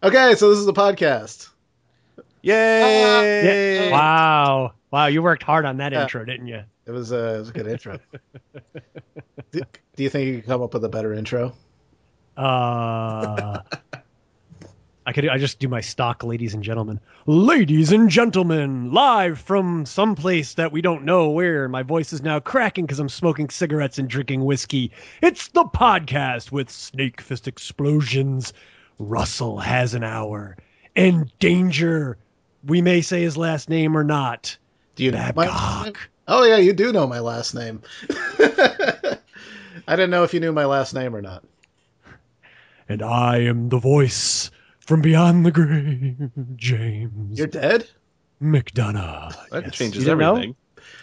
Okay, so this is the podcast. Yay! Yeah. Wow, you worked hard on that Yeah. intro, didn't you? It was a good intro. Do you think you could come up with a better intro? I just do my stock, ladies and gentlemen. Ladies and gentlemen, live from someplace that we don't know where. My voice is now cracking because I'm smoking cigarettes and drinking whiskey. It's the podcast with SnakeFistExplosions. Russell has an hour. And Danger, we may say his last name or not. Do you know my last name? Babcock. Oh yeah, you do know my last name. I didn't know if you knew my last name or not. And I am the voice from beyond the grave, James You're dead? McDonough. That Yes. changes You didn't know? everything.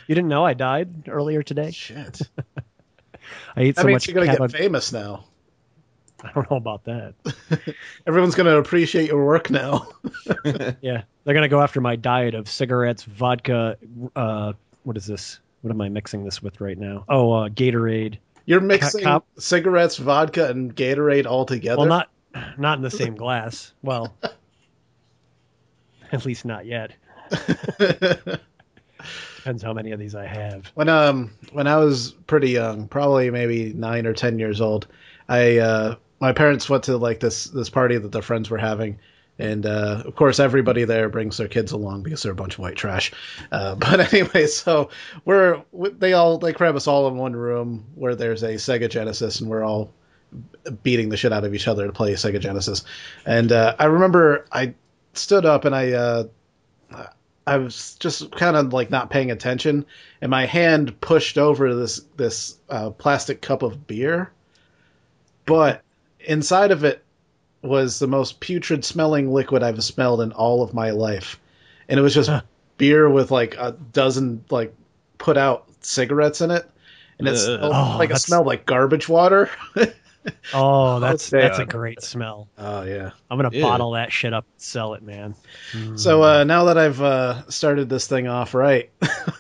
You didn't know I died earlier today? Shit. I ate That so means much you're gonna cab- get famous now. I don't know about that. Everyone's gonna appreciate your work now. Yeah, they're gonna go after my diet of cigarettes, vodka. What is this? What am I mixing this with right now? Oh, Gatorade. You're mixing Cop- cigarettes, vodka, and Gatorade all together. Well, not in the same glass. Well, at least not yet. Depends how many of these I have. When I was pretty young, probably maybe 9 or 10 years old, my parents went to like this party that their friends were having, and of course everybody there brings their kids along because they're a bunch of white trash. But anyway, so they cram us all in one room where there's a Sega Genesis, and we're all beating the shit out of each other to play Sega Genesis. And I remember I stood up and I was just kind of like not paying attention, and my hand pushed over this plastic cup of beer, but inside of it was the most putrid smelling liquid I've smelled in all of my life. And it was just beer with like a dozen like put out cigarettes in it. And it smelled like garbage water. Oh, that's Okay. a great smell. Oh yeah. I'm gonna Yeah. bottle that shit up and sell it, man. So now that I've started this thing off right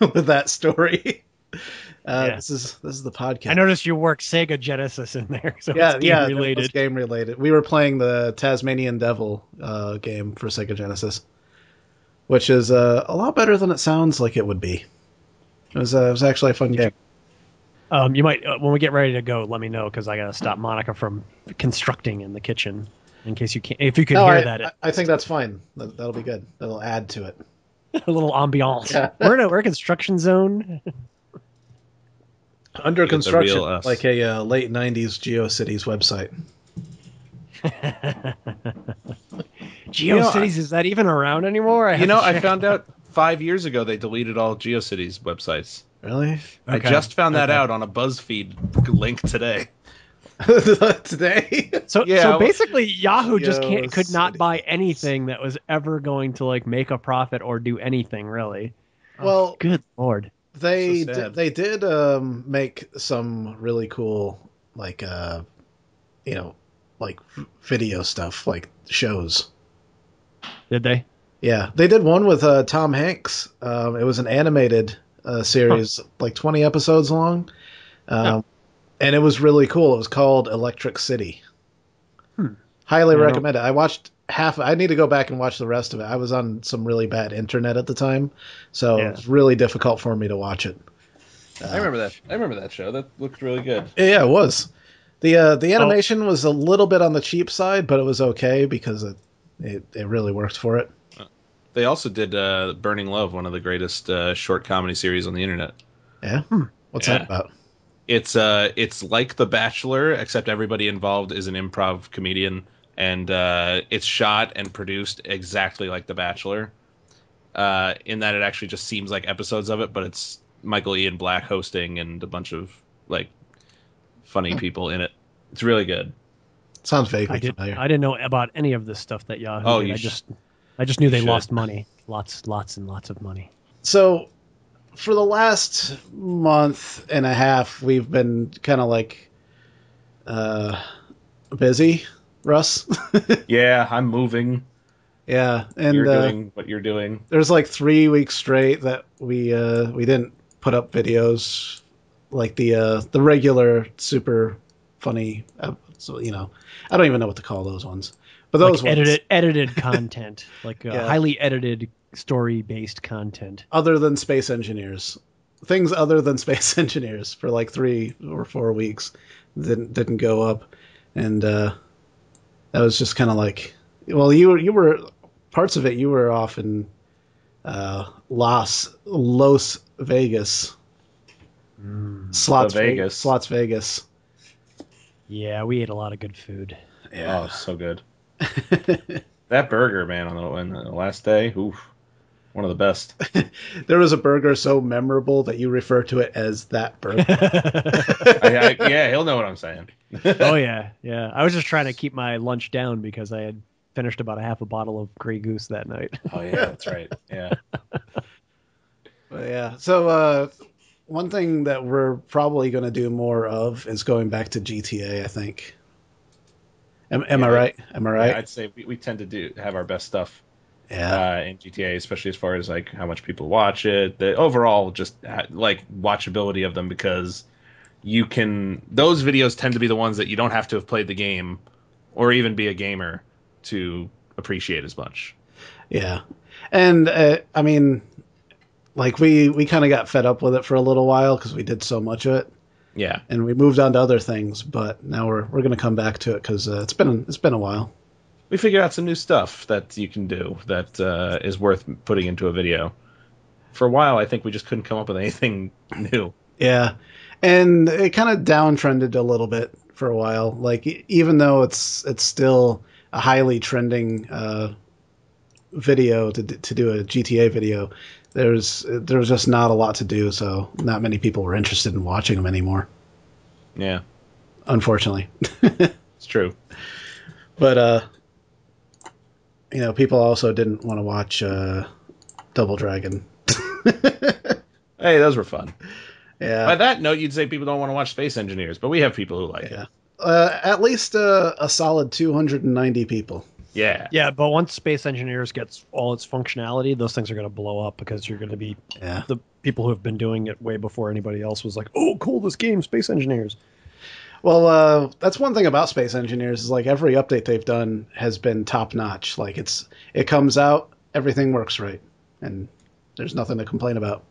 with that story, Yeah. this is the podcast. I noticed you work Sega Genesis in there, so Yeah, it's yeah, game related. it's game related. We were playing the Tasmanian Devil game for Sega Genesis, which is a lot better than it sounds like it would be. It was actually a fun game. You might when we get ready to go, let me know because I gotta stop Monica from constructing in the kitchen. In case you can't, if you can No, hear that, I think that's fine. That'll be good. That'll add to it. a little ambiance. Yeah. We're in a construction zone. Under You get the construction, real us. like a late '90s GeoCities website. GeoCities, is that even around anymore? I found out 5 years ago they deleted all GeoCities websites. Really? I Okay. just found that Okay. out on a BuzzFeed link today. Today? So basically, Yahoo just could not GeoCities. buy anything that was ever going to like make a profit or do anything really. Well, Good lord. They So sad. they did make some really cool like like video stuff, like shows. Did they? Yeah, they did one with Tom Hanks. It was an animated series, like 20 episodes long, and it was really cool. It was called Electric City. Highly Yeah, I recommend it. I watched half. I need to go back and watch the rest of it. I was on some really bad internet at the time, so Yeah. it was really difficult for me to watch it. I remember that. I remember that show. That looked really good. Yeah, it was. The animation was a little bit on the cheap side, but it was okay because it really worked for it. They also did Burning Love, one of the greatest short comedy series on the internet. Yeah. What's Yeah. that about? It's like The Bachelor, except everybody involved is an improv comedian, and it's shot and produced exactly like The Bachelor. In that it actually just seems like episodes of it, but it's Michael Ian Black hosting and a bunch of like funny people in it. It's really good. Sounds vaguely I familiar. didn't know about any of this stuff that Yahoo Oh, did. you I just knew they should. lost money. Lots and lots of money. So, for the last month and a half, we've been kind of like busy, Russ. Yeah, I'm moving. Yeah, and You're doing what you're doing. there's like 3 weeks straight that we didn't put up videos like the regular super funny. So I don't even know what to call those ones. But those like ones, edited content, like Yeah. highly edited story-based content. other than Space Engineers, things other than Space Engineers for like 3 or 4 weeks didn't go up, and that was just kind of like, well, you were parts of it. You were off in Los Vegas, Slots Vegas. Slots Vegas. Yeah, we ate a lot of good food. Oh, so good. That burger, man, on the last day, oof, one of the best. There was a burger so memorable that you refer to it as that burger. Yeah, he'll know what I'm saying. Oh yeah. I was just trying to keep my lunch down because I had finished about a half a bottle of Grey Goose that night. Oh yeah, that's right. Yeah. But yeah. So one thing that we're probably going to do more of is going back to GTA, I think. Am I right? Am I right? Yeah, I'd say we tend to have our best stuff Yeah. in GTA, especially as far as like how much people watch it, the overall just like watchability of them, because those videos tend to be the ones that you don't have to have played the game or even be a gamer to appreciate as much. Yeah. And I mean, like we kind of got fed up with it for a little while because we did so much of it. Yeah. And we moved on to other things, but now we're going to come back to it because it's been a while. We figured out some new stuff that you can do that is worth putting into a video. For a while, I think we just couldn't come up with anything new. Yeah, and it kind of downtrended a little bit for a while. Like even though it's still a highly trending video to do a GTA video, there was just not a lot to do, so not many people were interested in watching them anymore. Yeah, Unfortunately. it's true. But people also didn't want to watch Double Dragon. Hey, those were fun. Yeah. By that note, you'd say people don't want to watch Space Engineers, but we have people who like it. At least a solid 290 people. Yeah. Yeah, but once Space Engineers gets all its functionality, those things are going to blow up because you're going to be the people who have been doing it way before anybody else was like, oh, cool, this game, Space Engineers. Well, that's one thing about Space Engineers is like every update they've done has been top notch. Like it comes out, everything works right, and there's nothing to complain about.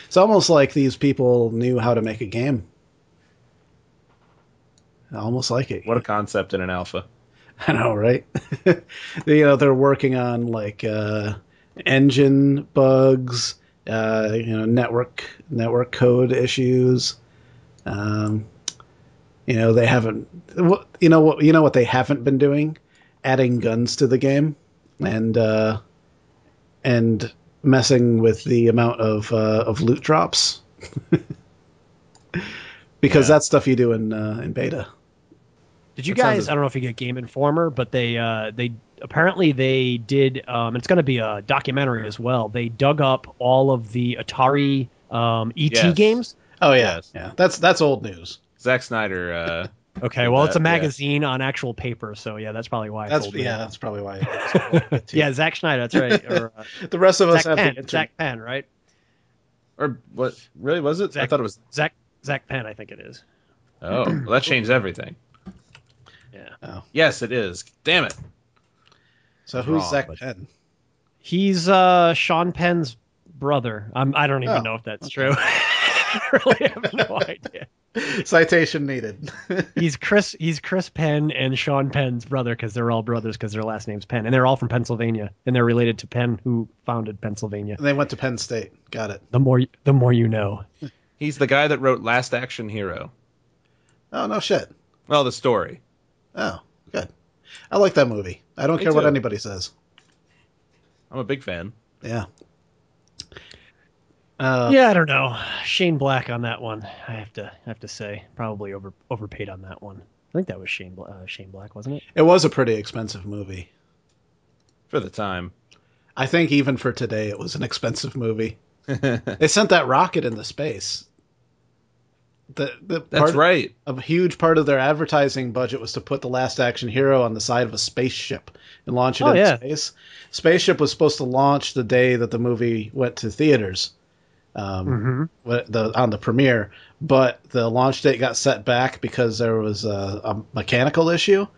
It's almost like these people knew how to make a game. I almost like it. What a concept in an alpha. I know, right? They're working on like engine bugs, network code issues. They haven't. What they haven't been doing? Adding guns to the game, and messing with the amount of loot drops. Because that's stuff you do in beta. Did you guys? I don't know if you get Game Informer, but they apparently they did. It's going to be a documentary as well. They dug up all of the Atari ET games. Oh yeah, yeah. That's old news. Zack Snyder. Okay, well, it's a magazine on actual paper, so yeah, that's probably why. That's probably why. Yeah, Zack Snyder. That's right. Or, the rest of us have Penn. It's Zack Penn, right? Or what? Really? Was it? I thought it was Zack Penn. I think it is. Oh, well, that changed everything. Yeah. Oh. Yes, it is. Damn it. So who's Zack Penn? He's Sean Penn's brother. I don't even know if that's true. I really have no idea. Citation needed. He's Chris Penn and Sean Penn's brother because they're all brothers because their last name's Penn, and they're all from Pennsylvania, and they're related to Penn, who founded Pennsylvania. And they went to Penn State. Got it. The more you know. He's the guy that wrote Last Action Hero. Oh no shit. Well, the story. Oh, good. I like that movie. I don't care what anybody says. I'm a big fan. Yeah. I don't know. Shane Black on that one. I have to say, probably overpaid on that one. I think that was Shane Black, wasn't it? It was a pretty expensive movie for the time. I think even for today, it was an expensive movie. They sent that rocket into space. That's right. A huge part of their advertising budget was to put the Last Action Hero on the side of a spaceship and launch it into space. Spaceship was supposed to launch the day that the movie went to theaters. On the premiere, but the launch date got set back because there was a mechanical issue.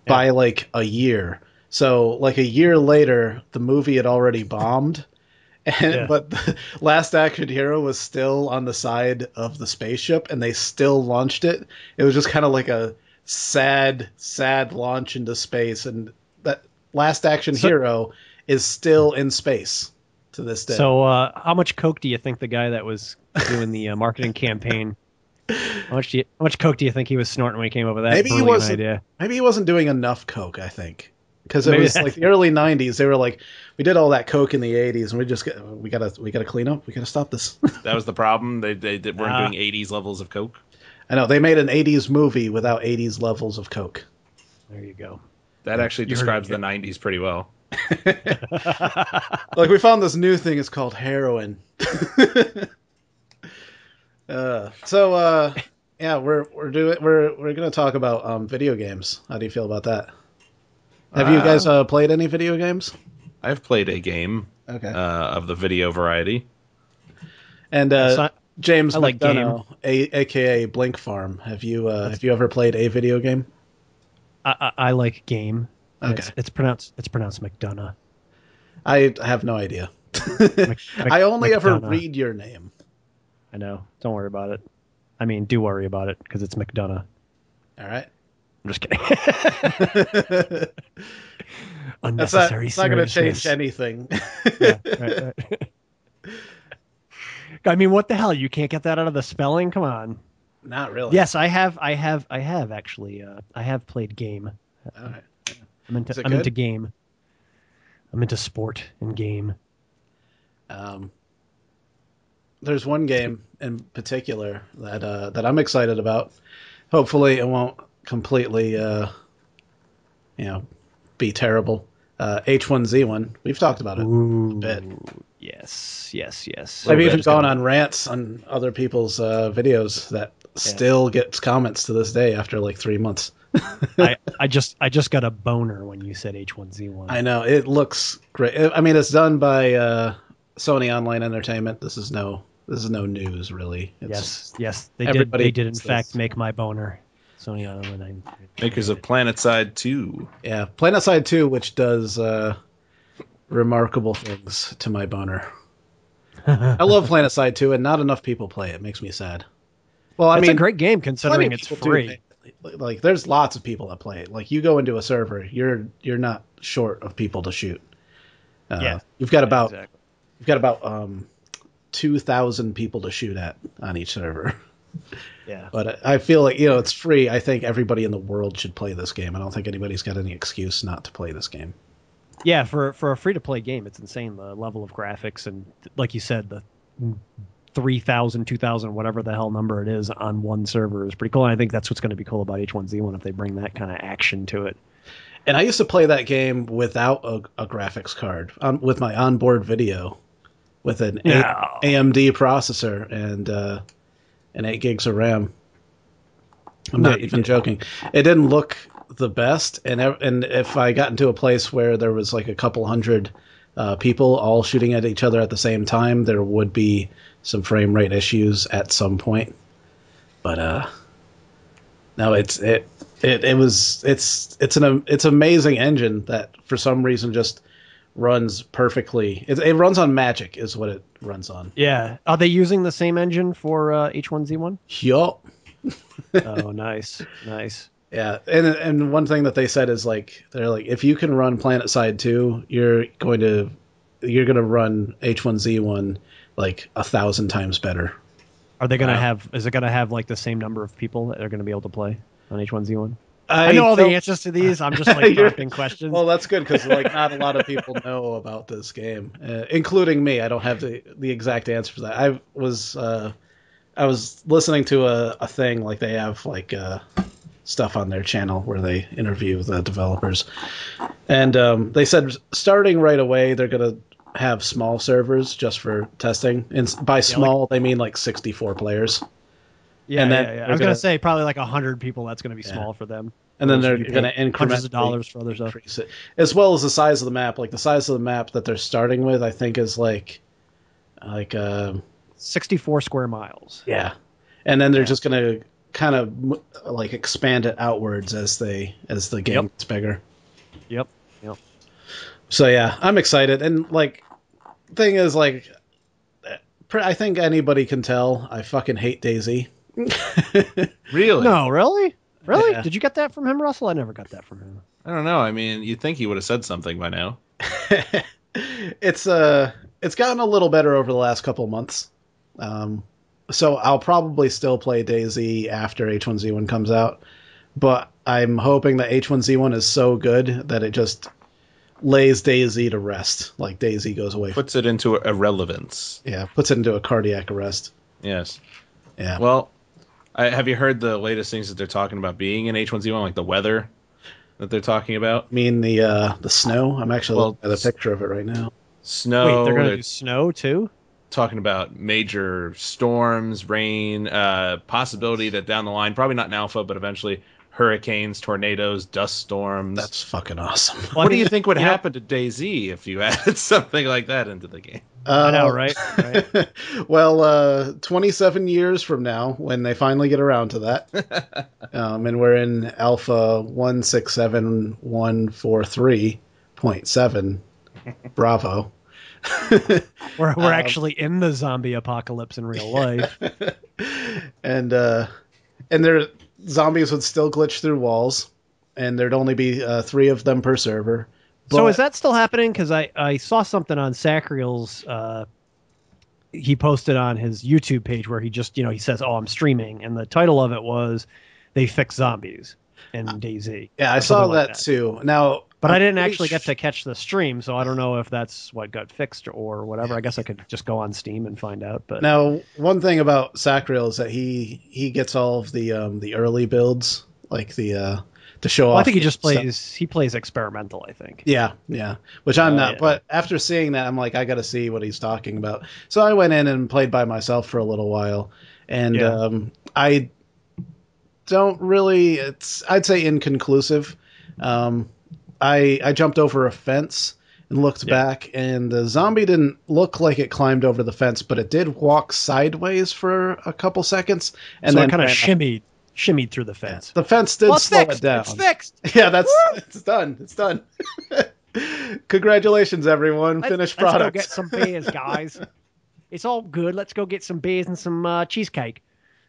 by like a year. So like a year later, the movie had already bombed. But the Last Action Hero was still on the side of the spaceship, and they still launched it. It was just kind of like a sad launch into space, and that Last Action Hero is still in space to this day. So, how much coke do you think the guy that was doing the marketing campaign? How much coke do you think he was snorting when he came up with that brilliant idea? Maybe he wasn't doing enough coke. I think because it was like the early '90s. They were like, we did all that coke in the '80s, and we gotta clean up. We gotta stop this. That was the problem. They weren't doing '80s levels of coke. I know they made an '80s movie without '80s levels of coke. There you go. That actually describes the '90s pretty well. Like we found this new thing. It's called heroin. Yeah, we're gonna talk about video games. How do you feel about that? Have you guys played any video games? I've played a game of the video variety. And James McDonough, aka BlinkFarm, have you ever played a video game? I like game. Okay. It's pronounced McDonough. I have no idea. I only ever read your name. I know. Don't worry about it. I mean, do worry about it because it's McDonough. All right. I'm just kidding. Unnecessary. It's not going to change anything. Yeah, right. I mean, what the hell? You can't get that out of the spelling? Come on. Not really. Yes, I have actually. I have played game. All right. Yeah. I'm into game. I'm into sport and game. There's one game in particular that I'm excited about. Hopefully, it won't completely, be terrible. H1Z1. We've talked about it a bit. Yes. I've even gone on rants on other people's videos that still gets comments to this day after like 3 months. I just got a boner when you said H1Z1. I know, it looks great. I mean, it's done by Sony Online Entertainment. This is no news, really. Yes, they did in fact make my boner. Sony Online. Makers of PlanetSide 2. Yeah, PlanetSide 2, which does remarkable things to my boner. I love PlanetSide 2, and not enough people play it. It makes me sad. Well, I mean, it's a great game considering it's free. Like, there's lots of people that play it. Like, you go into a server, you're not short of people to shoot. You've got about 2,000 people to shoot at on each server. Yeah. But I feel like, it's free. I think everybody in the world should play this game. I don't think anybody's got any excuse not to play this game. Yeah, for a free-to-play game, it's insane, the level of graphics. And like you said, the 3,000, 2,000, whatever the hell number it is on one server is pretty cool. And I think that's what's going to be cool about H1Z1 if they bring that kind of action to it. And I used to play that game without a graphics card, with my onboard video, with an AMD processor and 8 gigs of RAM. I'm not even joking. It didn't look the best, and if I got into a place where there was like a couple hundred people all shooting at each other at the same time, there would be some frame rate issues at some point. But no, it's an amazing engine that for some reason just runs perfectly. It runs on Magic is what it runs on. Yeah. Are they using the same engine for H1Z1? Yup. Oh, nice. Yeah, and one thing that they said is they're like, if you can run PlanetSide 2, you're gonna run H1Z1 like 1,000 times better. Are they gonna have? Is it gonna have like the same number of people that are gonna be able to play on H1Z1? I know all the answers to these. I'm just dropping questions. Well, that's good because not a lot of people know about this game, including me. I don't have the exact answer for that. I was listening to a thing like they have stuff on their channel where they interview the developers, and they said starting right away they're gonna have small servers just for testing, and by small they mean like 64 players. Yeah, and then I was gonna say probably like 100 people. That's gonna be small for them. And then they're gonna increment hundreds of dollars for other stuff, as well as the size of the map. Like the size of the map that they're starting with, I think is like 64 square miles. Yeah, and then they're just gonna kind of like expand it outwards as the game gets bigger. Yep. So yeah, I'm excited. And like, thing is, like, I think anybody can tell I fucking hate DayZ. Really? No, really? Yeah. Did you get that from him, Russell? I never got that from him. I don't know. I mean, you'd think he would have said something by now. It's gotten a little better over the last couple of months. So I'll probably still play DayZ after H1Z1 comes out, but I'm hoping that H1Z1 is so good that it just lays DayZ to rest. Like DayZ goes away. Puts it into irrelevance. Yeah, puts it into a cardiac arrest. Yes. Yeah. Well, have you heard the latest things that they're talking about being in H1Z1, like the weather that they're talking about? I mean the snow. I'm actually looking at a picture of it right now. Snow. Wait, they're going to do snow too? Talking about major storms, rain, possibility that down the line, probably not in alpha, but eventually hurricanes, tornadoes, dust storms. That's fucking awesome. Well, What do you think would happen to DayZ if you added something like that into the game? I know, right? Well, 27 years from now, when they finally get around to that, and we're in alpha 167.143.7, bravo. We're actually in the zombie apocalypse in real life. And there zombies would still glitch through walls, and there'd only be 3 of them per server. But, So is that still happening? Because I saw something on Sacriel's. He posted on his YouTube page where he just, he says, "Oh, I'm streaming," and the title of it was "They Fix Zombies" in DayZ. Yeah, I saw that too. Now, but I didn't actually get to catch the stream, so I don't know if that's what got fixed or whatever. I guess I could just go on Steam and find out. But now, one thing about Sacriel is that he gets all of the early builds, like to show off. I think he just plays experimental, I think. Yeah, which I'm not. Yeah. But after seeing that, I'm like, I got to see what he's talking about. So I went in and played by myself for a little while, and I don't really. I'd say inconclusive. I jumped over a fence and looked back, and the zombie didn't look like it climbed over the fence, but it did walk sideways for a couple seconds, and so then it kind of shimmied through the fence. The fence did slow it down. It's fixed. Yeah, it's done. It's done. Congratulations, everyone. Finished product. Let's go get some beers, guys. It's all good. Let's go get some beers and some cheesecake.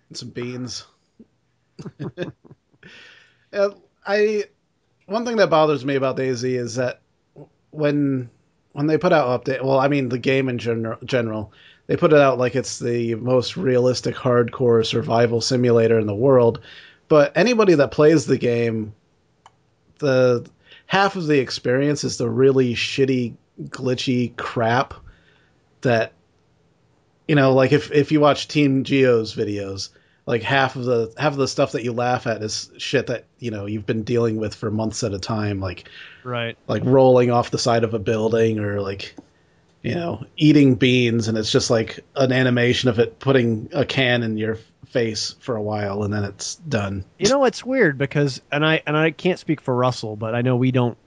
And some beans. One thing that bothers me about DayZ is that when they put out update, well, I mean the game in general, they put it out like it's the most realistic hardcore survival simulator in the world. But anybody that plays the game, the half of the experience is the really shitty, glitchy crap that, like if you watch Team Geo's videos, like half of the stuff that you laugh at is shit that you've been dealing with for months at a time, like rolling off the side of a building, or like eating beans, and it's just like an animation of it putting a can in your face for a while and then it's done. It's weird because and I can't speak for Russell, but I know I don't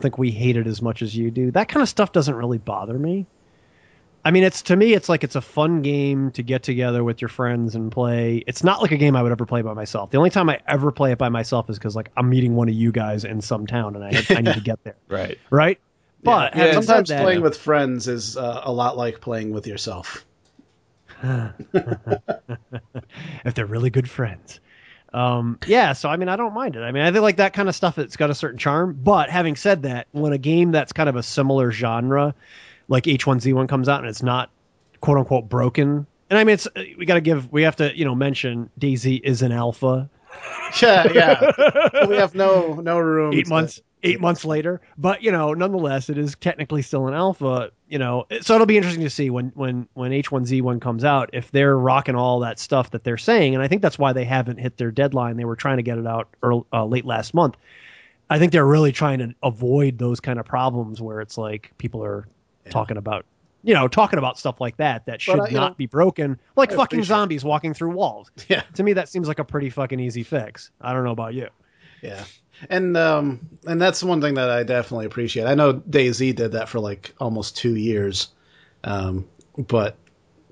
think we hate it as much as you do. That kind of stuff doesn't really bother me. I mean, to me, it's like it's a fun game to get together with your friends and play. It's not like a game I would ever play by myself. The only time I ever play it by myself is because like I'm meeting one of you guys in some town and I need to get there. Right. But sometimes playing with friends is a lot like playing with yourself. If they're really good friends. So I mean, I don't mind it. I mean, I think like that kind of stuff, it's got a certain charm. But having said that, when a game that's kind of a similar genre, like H1Z1 comes out and it's not quote unquote broken. And I mean, we have to mention DayZ is an alpha. Yeah. We have no room. 8 months later, but nonetheless, it is technically still an alpha. So it'll be interesting to see when H1Z1 comes out if they're rocking all that stuff that they're saying, and I think that's why they haven't hit their deadline. They were trying to get it out late last month. I think they're really trying to avoid those kind of problems where it's like people are talking about stuff like that should not be broken, like fucking zombies walking through walls. Yeah, to me that seems like a pretty fucking easy fix. I don't know about you. Yeah. And that's one thing that I definitely appreciate. I know DayZ did that for like almost 2 years, but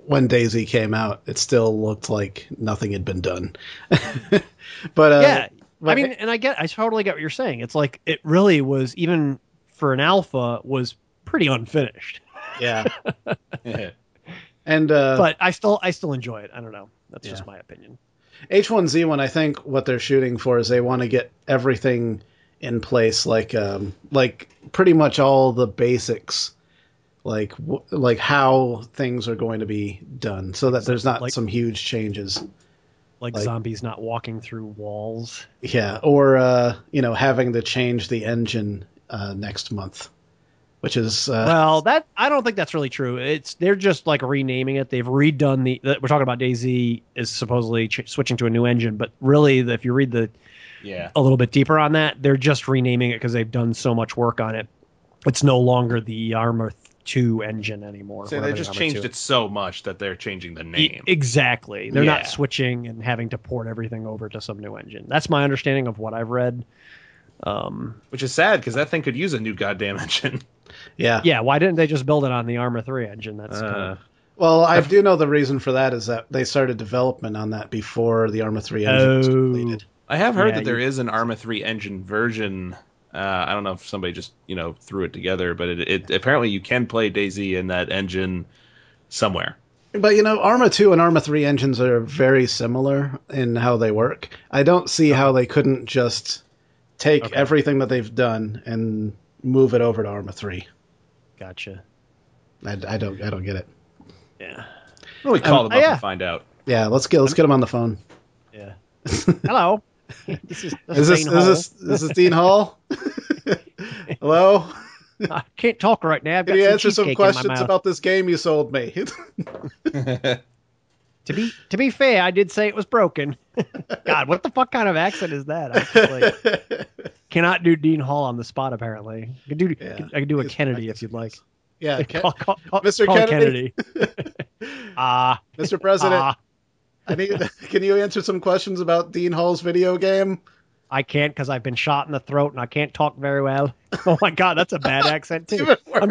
when DayZ came out, it still looked like nothing had been done. But yeah, I mean, and I totally get what you're saying. It's like it really was, even for an alpha, was pretty unfinished. Yeah. And but I still enjoy it. I don't know. That's just my opinion. H1Z1, I think what they're shooting for is they want to get everything in place, like pretty much all the basics, like how things are going to be done, so that there's not some huge changes. Like zombies not walking through walls. Yeah, or having to change the engine next month. Which is well, that I don't think that's really true. They're just like renaming it. They've redone we're talking about DayZ is supposedly switching to a new engine, but really, if you read a little bit deeper on that, they're just renaming it because they've done so much work on it. It's no longer the Armor 2 engine anymore. So they just changed it so much that they're changing the name. Exactly. They're not switching and having to port everything over to some new engine. That's my understanding of what I've read. Which is sad because that thing could use a new goddamn engine. Yeah. Why didn't they just build it on the Armor 3 engine? That's well, I do know the reason for that is that they started development on that before the Armor 3 engine was completed. I have heard that there is an Armor 3 engine version. I don't know if somebody just threw it together, but it apparently you can play DayZ in that engine somewhere. But Arma 2 and Arma 3 engines are very similar in how they work. I don't see how they couldn't just take everything that they've done and move it over to Arma 3. Gotcha. I don't get it. Yeah. Well, we call them up and find out. Yeah, let's get them on the phone. Yeah. Hello. Is this Dean Hall? Hello. I can't talk right now. Can you answer some questions about this game you sold me? To be fair, I did say it was broken. God, what the fuck kind of accent is that? Cannot do Dean Hall on the spot. Apparently, I could do a Kennedy if you'd like. Yeah, Mr. Kennedy. Mr. President. Can you answer some questions about Dean Hall's video game? I can't because I've been shot in the throat and I can't talk very well. Oh my God, that's a bad accent too. I'm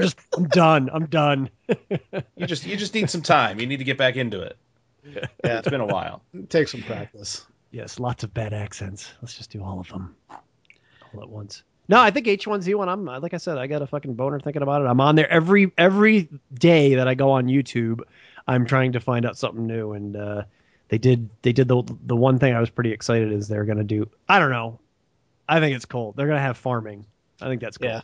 done. You just need some time. You need to get back into it. Yeah, it's been a while. Take some practice. Yes, lots of bad accents. Let's just do all of them all at once. No, I think H1Z1. I'm like I said, I got a fucking boner thinking about it. I'm on there every day that I go on YouTube. I'm trying to find out something new, and they did the one thing I was pretty excited is they're gonna do. I don't know. I think it's cool. They're gonna have farming. I think that's cool. Yeah.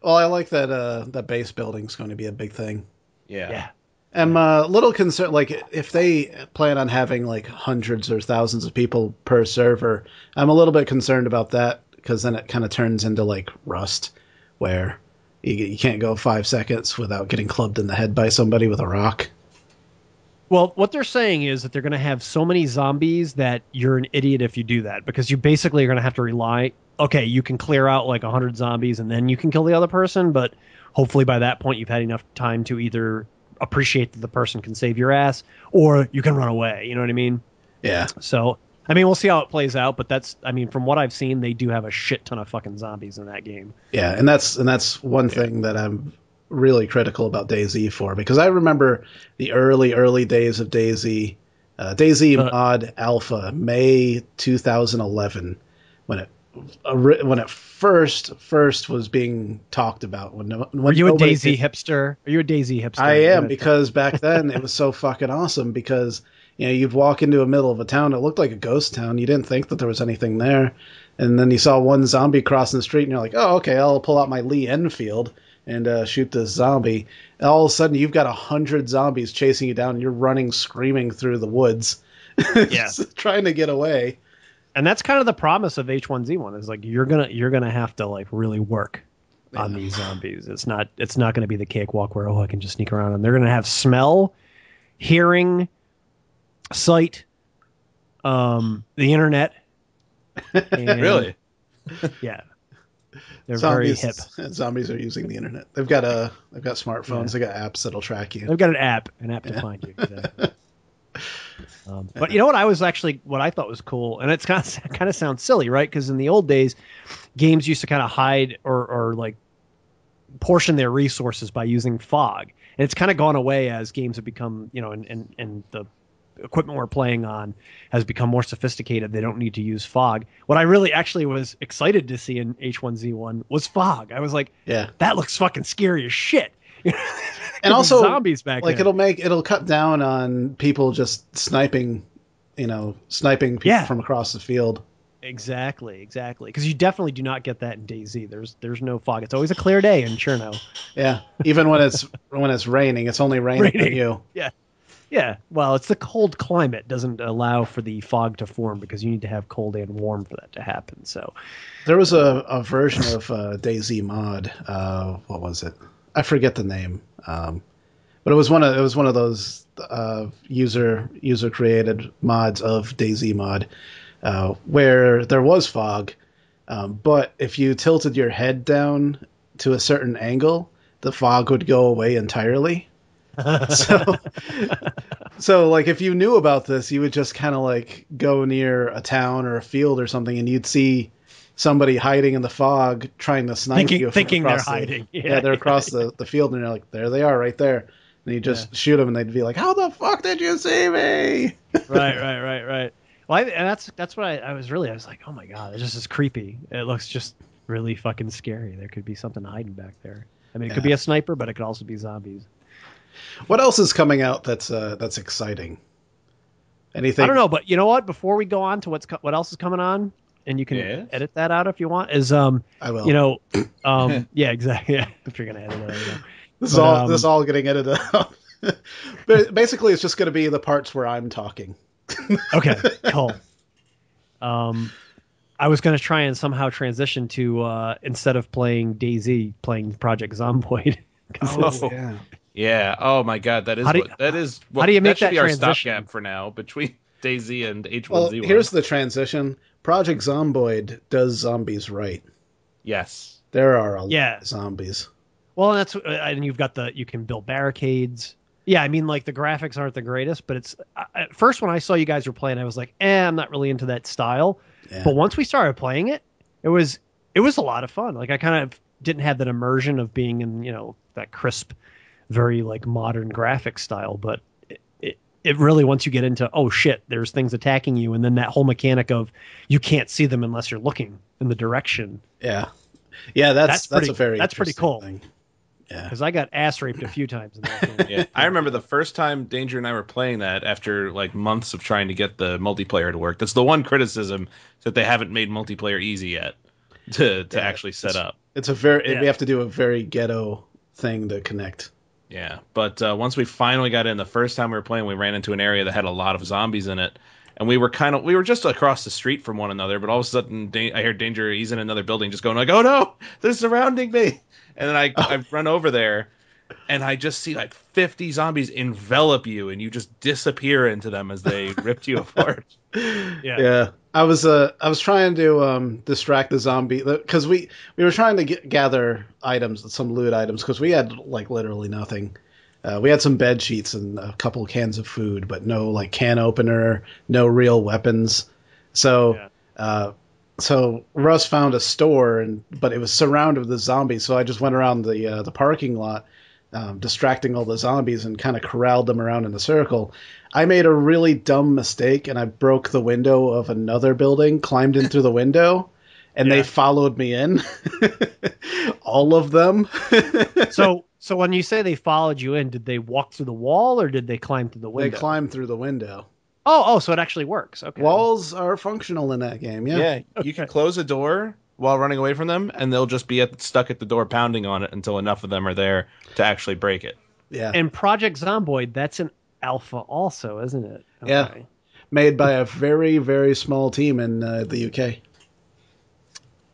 Well, I like that that base building's going to be a big thing. Yeah. I'm a little concerned, like, if they plan on having, like, hundreds or thousands of people per server, I'm a little bit concerned about that, because then it kind of turns into, like, Rust, where you can't go 5 seconds without getting clubbed in the head by somebody with a rock. Well, what they're saying is that they're going to have so many zombies that you're an idiot if you do that, because you basically are going to have to rely, okay, you can clear out, like, 100 zombies, and then you can kill the other person, but hopefully by that point you've had enough time to either appreciate that the person can save your ass, or you can run away. You know what I mean? Yeah. So, I mean, we'll see how it plays out, but from what I've seen, they do have a shit ton of fucking zombies in that game. Yeah, and that's one thing that I'm really critical about DayZ for, because I remember the early days of DayZ, DayZ Mod Alpha, May 2011, when it first was being talked about. Were you a DayZ hipster? Are you a DayZ hipster? I am, because back then it was so fucking awesome, because you'd walk into the middle of a town, it looked like a ghost town. You didn't think that there was anything there, and then you saw one zombie crossing the street, and you're like, oh, okay, I'll pull out my Lee Enfield and shoot this zombie. And all of a sudden, you've got 100 zombies chasing you down, and you're running, screaming through the woods, trying to get away. And that's kind of the promise of H1Z1 is like you're gonna have to like really work on these zombies. It's not gonna be the cakewalk where I can just sneak around, and they're gonna have smell, hearing, sight, the internet. And, really? Yeah. They're very hip. Zombies are using the internet. They've got smartphones. They got apps that'll track you. They've got an app to find you. Exactly. But you know what I thought was cool, and it's kind of sounds silly, right? Because in the old days, games used to kind of hide or like portion their resources by using fog. And it's kind of gone away as games have become, and the equipment we're playing on has become more sophisticated. They don't need to use fog. What I really actually was excited to see in H1Z1 was fog. I was like, Yeah, that looks fucking scary as shit. and also zombies back like there. it'll cut down on people just sniping people from across the field. Exactly. Because you definitely do not get that in DayZ. There's no fog. It's always a clear day in Cherno. Yeah, even when it's raining, it's only raining on you. Yeah. Well, it's the cold climate doesn't allow for the fog to form because you need to have cold and warm for that to happen. So there was a version of DayZ mod. What was it? I forget the name. But it was one of those user created mods of DayZ mod. Where there was fog, but if you tilted your head down to a certain angle, the fog would go away entirely. So like if you knew about this, you would just kind of like go near a town or a field or something, and you'd see somebody hiding in the fog trying to snipe you. Thinking they're hiding. Yeah, they're across the field, and you're like, there they are, right there. And you just shoot them, and they'd be like, "How the fuck did you see me?" Right. Well, and that's what I was like, oh my god, it just is creepy. It looks just really fucking scary. There could be something hiding back there. I mean, it could be a sniper, but it could also be zombies. What else is coming out that's exciting? Anything? I don't know, but you know what? Before we go on to what else is coming on, and you can edit that out if you want, is I will. Yeah, exactly. Yeah, if you're gonna edit it out. This is all getting edited out. But basically, it's just going to be the parts where I'm talking. Okay, cool. I was going to try and somehow transition to instead of playing DayZ, playing Project Zomboid. Yeah. Oh my God, that is how do you make that should be our transition? stopgap for now between DayZ and H1Z1. Well, here's the transition. Project Zomboid does zombies right. Yes. There are a lot of zombies. Well, and you've got you can build barricades. Yeah, I mean, like the graphics aren't the greatest, but it's at first when I saw you guys were playing, I was like, I'm not really into that style. Yeah. But once we started playing it, it was a lot of fun. Like I kind of didn't have that immersion of being in that crisp, very like modern graphic style, but it really, once you get into, oh shit, there's things attacking you, and then that whole mechanic of you can't see them unless you're looking in the direction. Yeah, that's pretty cool. Thing. Yeah, because I got ass raped a few times in that game. Yeah, I remember the first time Danger and I were playing that after like months of trying to get the multiplayer to work. That's the one criticism, that they haven't made multiplayer easy yet to actually set up. We have to do a very ghetto thing to connect. Yeah, but once we finally got in, the first time we were playing, we ran into an area that had a lot of zombies in it, and we were just across the street from one another. But all of a sudden, I heard Danger. He's in another building, just going like, "Oh no, they're surrounding me!" And then I run over there, and I just see like 50 zombies envelop you, and you just disappear into them as they ripped you apart. Yeah. I was trying to distract the zombie because we were trying to gather items, some loot items, because we had like literally nothing. We had some bed sheets and a couple cans of food, but no like can opener, no real weapons. So Russ found a store, but it was surrounded with the zombies. So I just went around the parking lot, distracting all the zombies and kind of corralled them around in a circle. I made a really dumb mistake, and I broke the window of another building, climbed in through the window, and they followed me in. All of them. So when you say they followed you in, did they walk through the wall or did they climb through the window? They climbed through the window. Oh, so it actually works. Okay. Walls are functional in that game, Yeah, you can close a door while running away from them, and they'll just be stuck at the door pounding on it until enough of them are there to actually break it. Yeah. And Project Zomboid, that's an alpha also, isn't it? Okay. Yeah. Made by a very, very small team in the UK.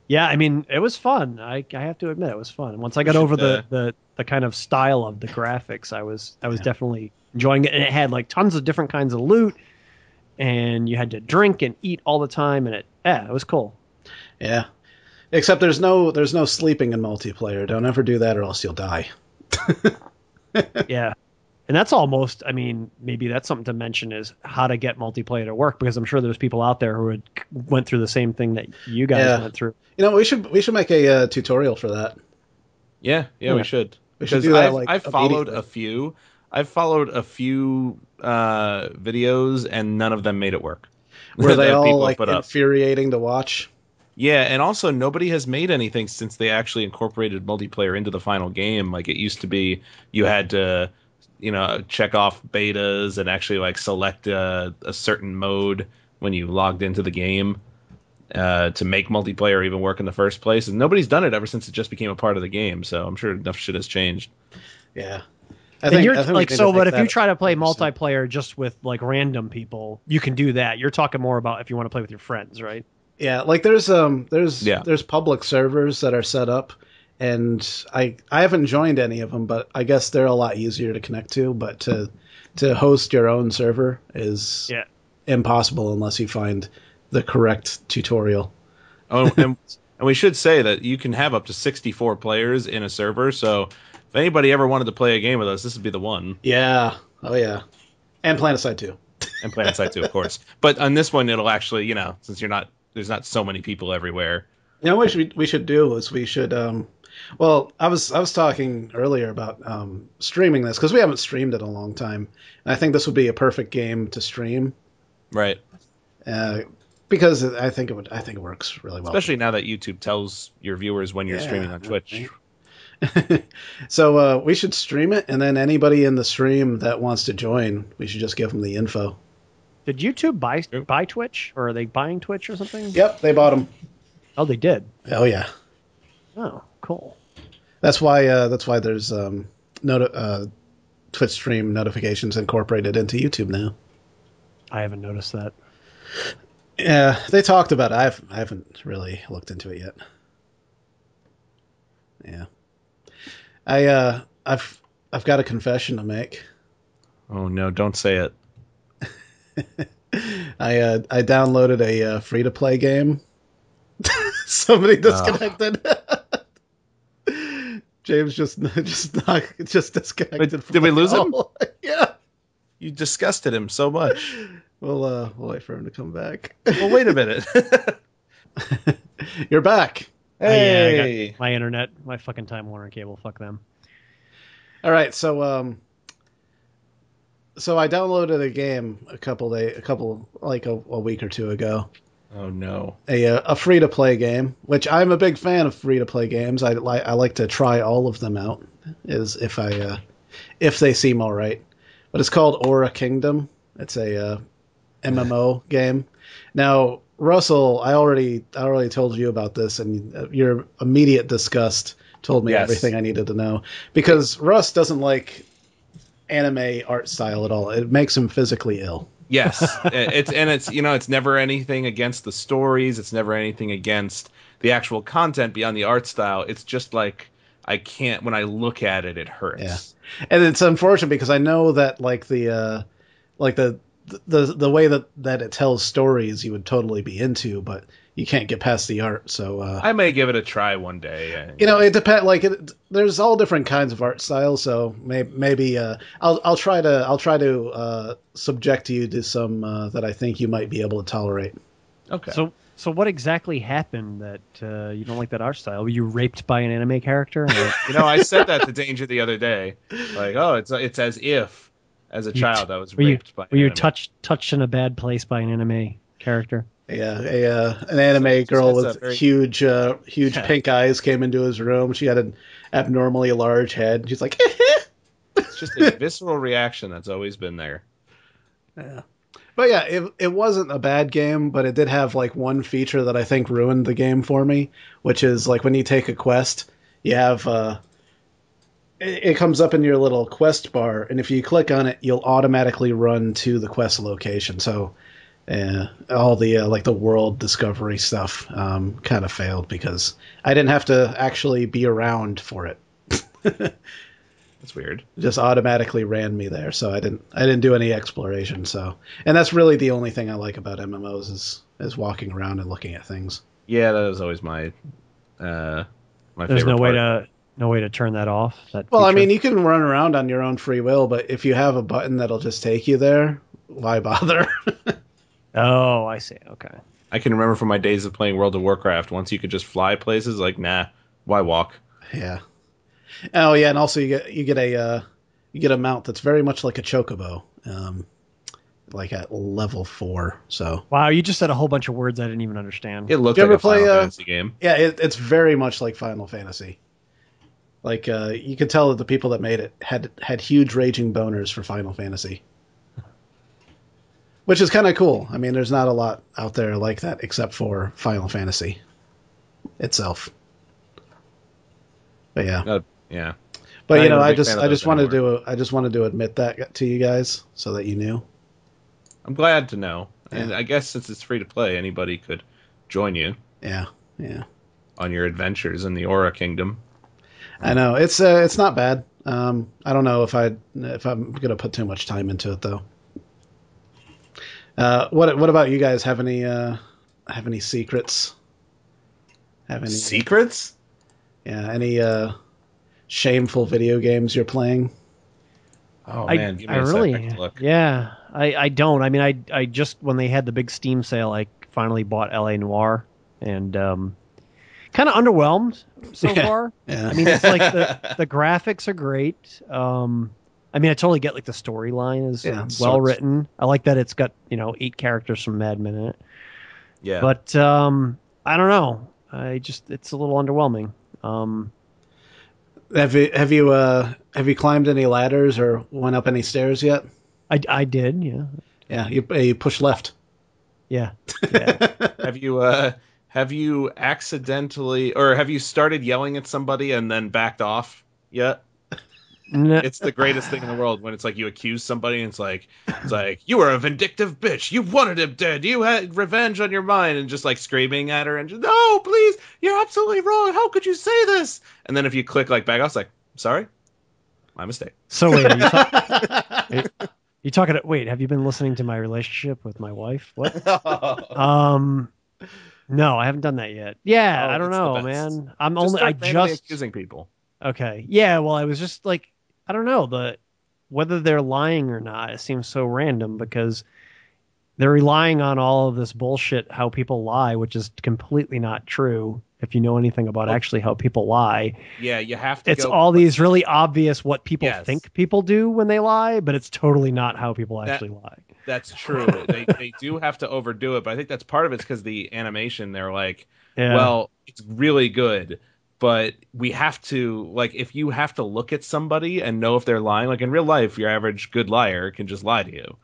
Yeah, I mean, it was fun. I have to admit, it was fun. Once I got over the kind of style of the graphics, I was definitely enjoying it. And it had like tons of different kinds of loot, and you had to drink and eat all the time, and it was cool. Yeah. Except there's no sleeping in multiplayer. Don't ever do that or else you'll die. Yeah. And that's almost, I mean, maybe that's something to mention is how to get multiplayer to work, because I'm sure there's people out there who went through the same thing that you guys went through. We should make a tutorial for that. Yeah, we should. We should Because do that, like, I've followed immediately. a few. I've followed a few videos, and none of them made it work. Were they That all people have like put up. infuriating to watch? Yeah, and also nobody has made anything since they actually incorporated multiplayer into the final game. Like it used to be, you had to, check off betas and actually like select a certain mode when you logged into the game to make multiplayer even work in the first place. And nobody's done it ever since it just became a part of the game. So I'm sure enough shit has changed. Yeah. I think we like, need so, to but make if you that try to play 100%. multiplayer just with like random people, you can do that. You're talking more about if you want to play with your friends, right? Yeah, like there's Yeah. public servers that are set up, and I haven't joined any of them, but I guess they're a lot easier to connect to. But to host your own server is Yeah. impossible unless you find the correct tutorial. Oh, and we should say that you can have up to 64 players in a server. So if anybody ever wanted to play a game with us, this would be the one. Yeah. Oh yeah. And PlanetSide too. And PlanetSide too, of course. But on this one, it'll actually, since there's not so many people everywhere. You know what we should do is we should well, I was talking earlier about streaming this because we haven't streamed it in a long time, and I think this would be a perfect game to stream. Right. Because I think it works really well. Especially now that YouTube tells your viewers when you're streaming on Twitch. Right? So we should stream it, and then anybody in the stream that wants to join, we should just give them the info. Did YouTube buy Twitch, or are they buying Twitch or something? Yep, they bought them. Oh, they did. Oh yeah. Oh, cool. That's why there's Twitch stream notifications incorporated into YouTube now. I haven't noticed that. Yeah, they talked about it. I haven't really looked into it yet. Yeah, I've got a confession to make. Oh no! Don't say it. I downloaded a free to play game. Somebody disconnected. James just disconnected. Did we lose him? Yeah. You disgusted him so much. We'll wait for him to come back. Well, wait a minute. You're back. Hey. Yeah, I got my internet, my fucking Time Warner cable. Fuck them. All right, so I downloaded a game a week or two ago. Oh no. A free to play game, which I'm a big fan of free to play games. I like to try all of them out, if they seem all right. But it's called Aura Kingdom. It's a MMO game. Now, Russell, I already told you about this, and your immediate disgust told me everything I needed to know, because Russ doesn't like anime art style at all. It makes him physically ill. Yes, it's never anything against the stories. It's never anything against the actual content beyond the art style. It's just like I can't. When I look at it, it hurts. Yeah, and it's unfortunate because I know that the way that it tells stories you would totally be into, but you can't get past the art. So I may give it a try one day. It depends. There's all different kinds of art styles. So maybe I'll try to subject you to some that I think you might be able to tolerate. Okay. So what exactly happened that you don't like that art style? Were you raped by an anime character? I said that to Danger the other day. Like, oh, it's as if as a child I was raped by an Were you anime. touched in a bad place by an anime character? Yeah, an anime girl with huge pink eyes came into his room. She had an abnormally large head. She's like, it's just a visceral reaction that's always been there. Yeah. But yeah, it wasn't a bad game, but it did have like one feature that I think ruined the game for me, which is like when you take a quest, you have it comes up in your little quest bar, and if you click on it, you'll automatically run to the quest location. So all the the world discovery stuff kind of failed because I didn't have to actually be around for it. That's weird. It just automatically ran me there, so I didn't do any exploration. So, and that's really the only thing I like about MMOs is walking around and looking at things. Yeah, that was always my There's favorite no way to turn that off. Well, I mean, you can run around on your own free will, but if you have a button that'll just take you there, why bother? Oh, I see. Okay. I can remember from my days of playing World of Warcraft, once you could just fly places, like, nah, why walk? Yeah. Oh yeah, and also you get a mount that's very much like a chocobo, like at level 4. So Wow, you just said a whole bunch of words I didn't even understand. It looked Did you like ever a Final play, Fantasy game. yeah, it's very much like Final Fantasy. Like you could tell that the people that made it had huge raging boners for Final Fantasy, which is kind of cool. I mean, there's not a lot out there like that except for Final Fantasy itself. But yeah. Yeah. But Not you know, even a I big fan of just those wanted anymore. to admit that to you guys so that you knew. I'm glad to know. And Yeah. I guess since it's free to play, anybody could join you Yeah, yeah. on your adventures in the Aura Kingdom. I know it's not bad. I don't know if I'm gonna put too much time into it though. What about you guys? Have any secrets? Have any Secrets? any shameful video games you're playing? Oh I man, give me I a really second to look. yeah I don't. I mean I just when they had the big Steam sale, I finally bought L.A. Noire and kind of underwhelmed so Yeah. far. Yeah. I mean it's like the graphics are great. I mean I totally get like the storyline is Yeah. well written. I like that it's got 8 characters from Mad Men in it. Yeah. But I don't know. It's a little underwhelming. Have you climbed any ladders or went up any stairs yet? I did, yeah. Yeah, you push left. Yeah. Yeah. Have you accidentally or have you started yelling at somebody and then backed off yet? No, It's the greatest thing in the world when it's like you accuse somebody and it's like you were a vindictive bitch. You wanted him dead. You had revenge on your mind and just like screaming at her and just, no, please, you're absolutely wrong. How could you say this? And then if you click like back, I was like, sorry, my mistake. So wait, you talking? Wait, have you been listening to my relationship with my wife? What? No, I haven't done that yet. Yeah, Oh, I don't it's the know, best. man. I'm Just only I start randomly just accusing people. okay. Yeah, well, I was just like I don't know whether they're lying or not. It seems so random because they're relying on all of this bullshit how people lie, which is completely not true. If you know anything about actually how people lie, Yeah, you have to it's go. all these really obvious what people Yes. think people do when they lie, but it's totally not how people That- actually lie. That's true. They do have to overdo it, but I think that's part of it's because the animation. They're like, Yeah. well, it's really good, but we have to like if you have to look at somebody and know if they're lying. Like in real life, your average good liar can just lie to you.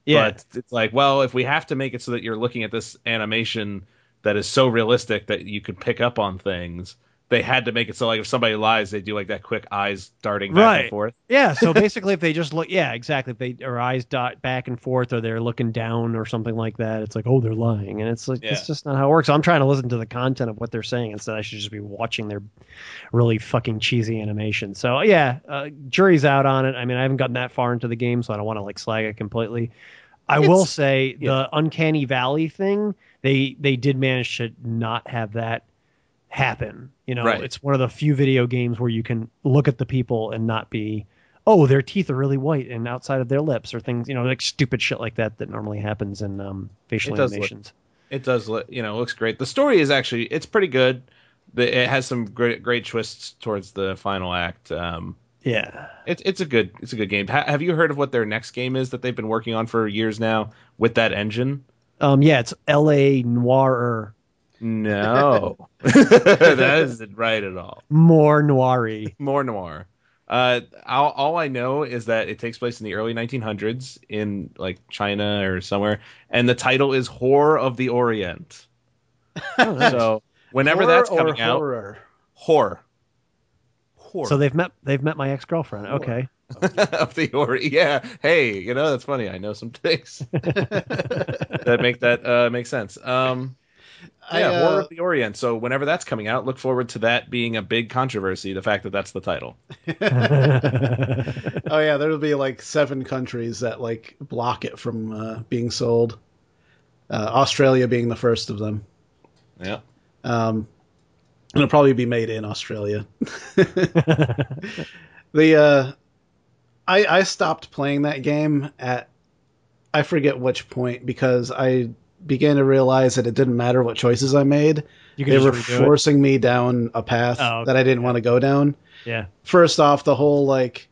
Yeah. But it's like, well, if we have to make it so that you're looking at this animation that is so realistic that you could pick up on things, they had to make it so like if somebody lies, they do like that quick eyes darting back and forth. Yeah. So basically, if they just look, yeah, exactly. If they their eyes dot back and forth, or they're looking down, or something like that, it's like, oh, they're lying, and it's like Yeah. it's just not how it works. So I'm trying to listen to the content of what they're saying instead. I should just be watching their really fucking cheesy animation. So yeah, jury's out on it. I mean, I haven't gotten that far into the game, so I don't want to like slag it completely. I will say the Uncanny Valley thing, they did manage to not have that happen. Right. It's one of the few video games where you can look at the people and not be, oh, their teeth are really white and outside of their lips or things, like stupid shit like that normally happens in facial animations. It does look, looks great. The story is actually, it's pretty good. It has some great twists towards the final act. Yeah. It's a good game. Have you heard of what their next game is that they've been working on for years now with that engine? Yeah, it's L.A. Noir. No, that isn't right at all. More noiry. More noir. All I know is that it takes place in the early 1900s in like China or somewhere, and the title is Whore of the Orient. Oh, nice. So whenever Horror that's or coming out, horror? Whore. So they've met my ex-girlfriend. Okay. Of the Orient. Yeah. Hey, that's funny. I know some things that make sense. Horror of the Orient. So whenever that's coming out, look forward to that being a big controversy. The fact that that's the title. Oh yeah, there'll be like 7 countries that like block it from being sold. Australia being the first of them. Yeah. It'll probably be made in Australia. I stopped playing that game at I forget which point because I began to realize that it didn't matter what choices I made. They were forcing me down a path that I didn't want to go down. Yeah. First off, the whole like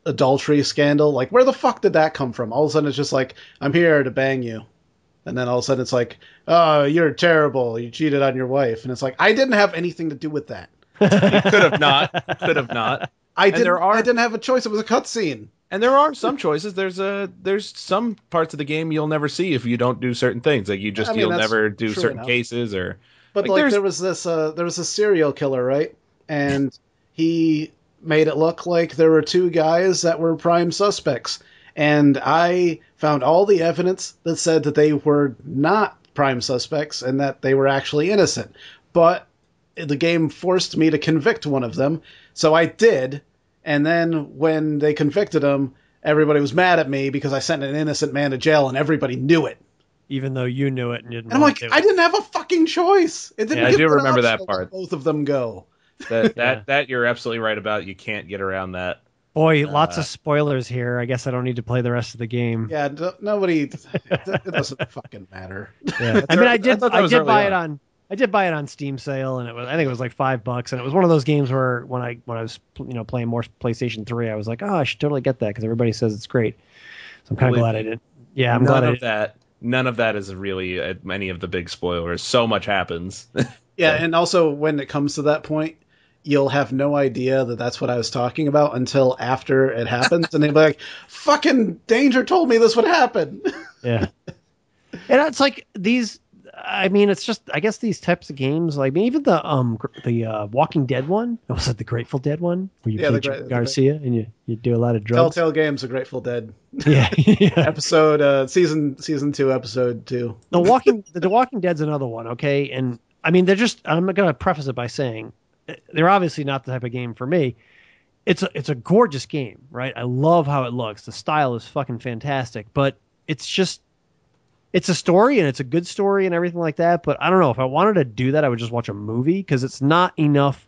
adultery scandal, like where the fuck did that come from? All of a sudden it's just like, I'm here to bang you. And then all of a sudden it's like, oh, you're terrible. You cheated on your wife. And it's like, I didn't have anything to do with that. You could have not. Could have not. I didn't have a choice. It was a cutscene. And there are some choices. There's some parts of the game you'll never see if you don't do certain things. Like you'll never do certain cases or. But like there was this serial killer, right? And he made it look like there were two guys that were prime suspects. And I found all the evidence that said that they were not prime suspects and that they were actually innocent. But the game forced me to convict one of them, so I did. And then when they convicted him, everybody was mad at me because I sent an innocent man to jail, and everybody knew it. Even though you knew it and didn't. And I'm like, I didn't have a fucking choice. It didn't. I do remember that part. Both of them go. That you're absolutely right about. You can't get around that. Boy, lots of spoilers here. I guess I don't need to play the rest of the game. Yeah, nobody. It doesn't fucking matter. Yeah. I mean, I did buy it on. I did buy it on Steam sale, and I think it was like $5, and it was one of those games where when I was playing more PlayStation 3, I was like, oh, I should totally get that because everybody says it's great. So I'm kind of glad I did. Yeah, I'm glad I did. None of that is really any of the big spoilers. So much happens. Yeah, and also when it comes to that point, you'll have no idea that that's what I was talking about until after it happens, and they'll be like, "Fucking Danger told me this would happen." Yeah, and it's like these. I mean, it's just I guess these types of games, like even the Walking Dead one. Was it the Grateful Dead one where you play Garcia and you do a lot of drugs? Telltale Games, The Grateful Dead. Yeah, yeah. Episode season 2, episode 2. The Walking Dead's another one. Okay, and I mean they're just. I'm going to preface it by saying they're obviously not the type of game for me. It's a gorgeous game, right? I love how it looks. The style is fucking fantastic, but it's a story and it's a good story and everything like that. But I don't know if I wanted to do that, I would just watch a movie because it's not enough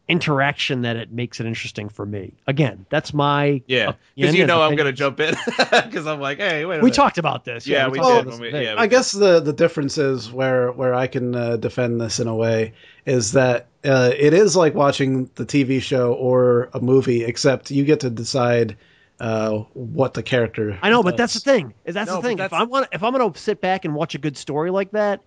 interaction that it makes it interesting for me. Again, that's my because I'm going to jump in because I'm like, hey, wait a minute. We talked about this. Yeah, we did. I guess the difference is where I can defend this in a way is that it is like watching the TV show or a movie, except you get to decide what the character. I know, does. but that's the thing. If I'm going to sit back and watch a good story like that,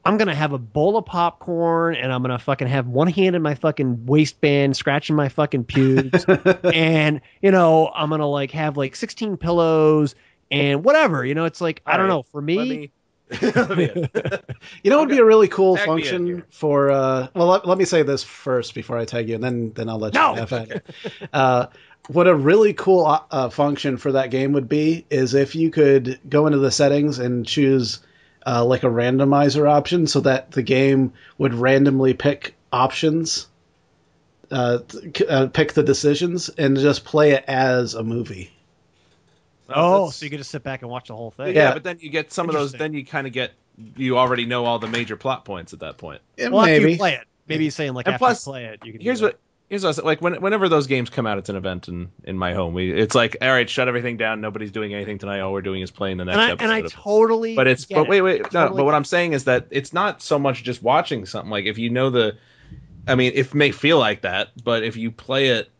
I'm going to have a bowl of popcorn and I'm going to fucking have one hand in my fucking waistband, scratching my fucking pubes. And, I'm going to like have like 16 pillows and whatever, it's like, I don't know. For me, it would be a really cool function for, let me say this first before I tag you and then I'll let you have at it. What a really cool function for that game would be is if you could go into the settings and choose like a randomizer option so that the game would randomly pick options, pick the decisions, and just play it as a movie. So you could just sit back and watch the whole thing. Yeah, but then you get some of those, then you already know all the major plot points at that point. Maybe you play it. Maybe you're saying like after you play it, you can here's what like whenever those games come out, it's an event in my home. It's like, all right, shut everything down. Nobody's doing anything tonight. All we're doing is playing the next episode. And I totally. But but what I'm saying is that it's not so much just watching something. Like if you know it may feel like that, but if you play it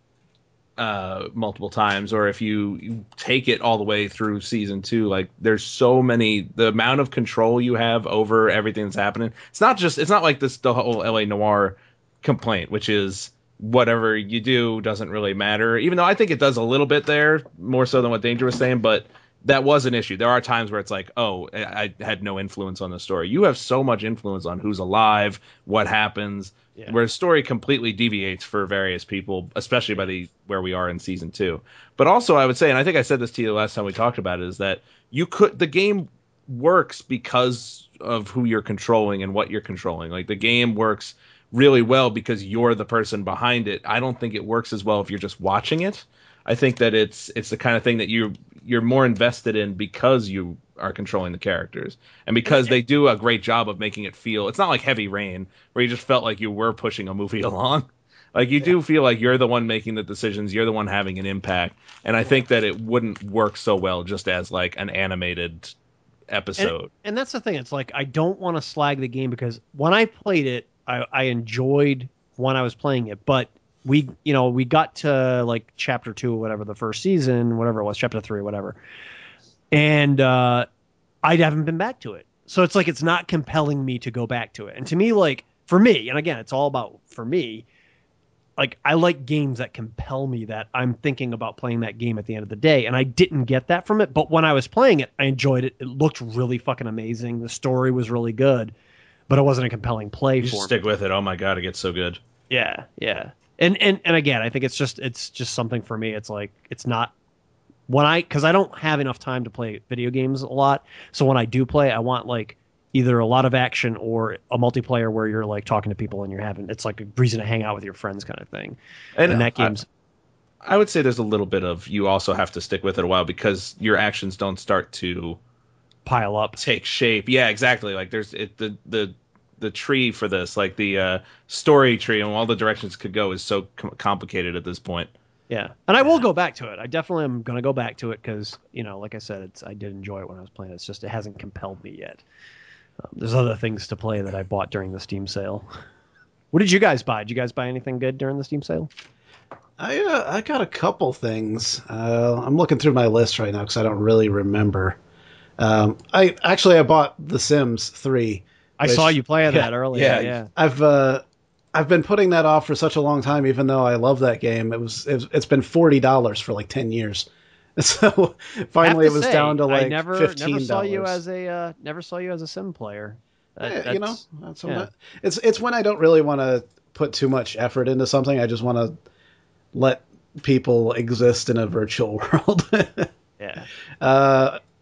multiple times, or if you take it all the way through season 2, like there's so many, the amount of control you have over everything that's happening. It's not like the whole LA Noire complaint, which is whatever you do doesn't really matter, even though I think it does a little bit there, more so than what Danger was saying, but that was an issue. There are times where it's like, oh, I had no influence on the story. You have so much influence on who's alive, what happens, where the story completely deviates for various people, especially by where we are in season 2. But also I would say, and I think I said this to you the last time we talked about it, is that the game works because of who you're controlling and what you're controlling. Like the game works really well because you're the person behind it. I don't think it works as well if you're just watching it. I think that it's the kind of thing that you're more invested in because you are controlling the characters and because they do a great job of making it feel. It's not like Heavy Rain where you just felt like you were pushing a movie along. Like you do feel like you're the one making the decisions, you're the one having an impact, and I think that it wouldn't work so well just as like an animated episode. And that's the thing. It's like I don't want to slag the game because when I played it, I enjoyed when I was playing it, but we got to like chapter 2 or whatever, the first season, whatever it was, chapter 3 or whatever, and I haven't been back to it. So it's like it's not compelling me to go back to it. And to me, like, for me, and again, it's all about for me, like, I like games that compel me, that I'm thinking about playing that game at the end of the day. And I didn't get that from it. But when I was playing it, I enjoyed it. It looked really fucking amazing. The story was really good, but it wasn't a compelling play for me. Stick with it. Oh my God, it gets so good. Yeah. Yeah. And again, I think it's just something for me. It's like, it's not because I don't have enough time to play video games a lot. So when I do play, I want like either a lot of action or a multiplayer where you're like talking to people and it's like a reason to hang out with your friends kind of thing. And that game's, I would say there's a little bit of, you also have to stick with it a while because your actions don't start to pile up, take shape. Yeah, exactly. Like there's the tree for this, like the story tree and all the directions could go is so complicated at this point. Yeah, and I will go back to it. I definitely am going to go back to it because, like I said, I did enjoy it when I was playing. It's just it hasn't compelled me yet. There's other things to play that I bought during the Steam sale. What did you guys buy? Did you guys buy anything good during the Steam sale? I got a couple things. I'm looking through my list right now because I don't really remember. I bought The Sims 3. I saw you playing that earlier. Yeah. I've been putting that off for such a long time, even though I love that game. It's been $40 for like 10 years. So finally, it was down to like $15. Never saw you as a sim player. It's when I don't really want to put too much effort into something. I just want to let people exist in a virtual world. Yeah.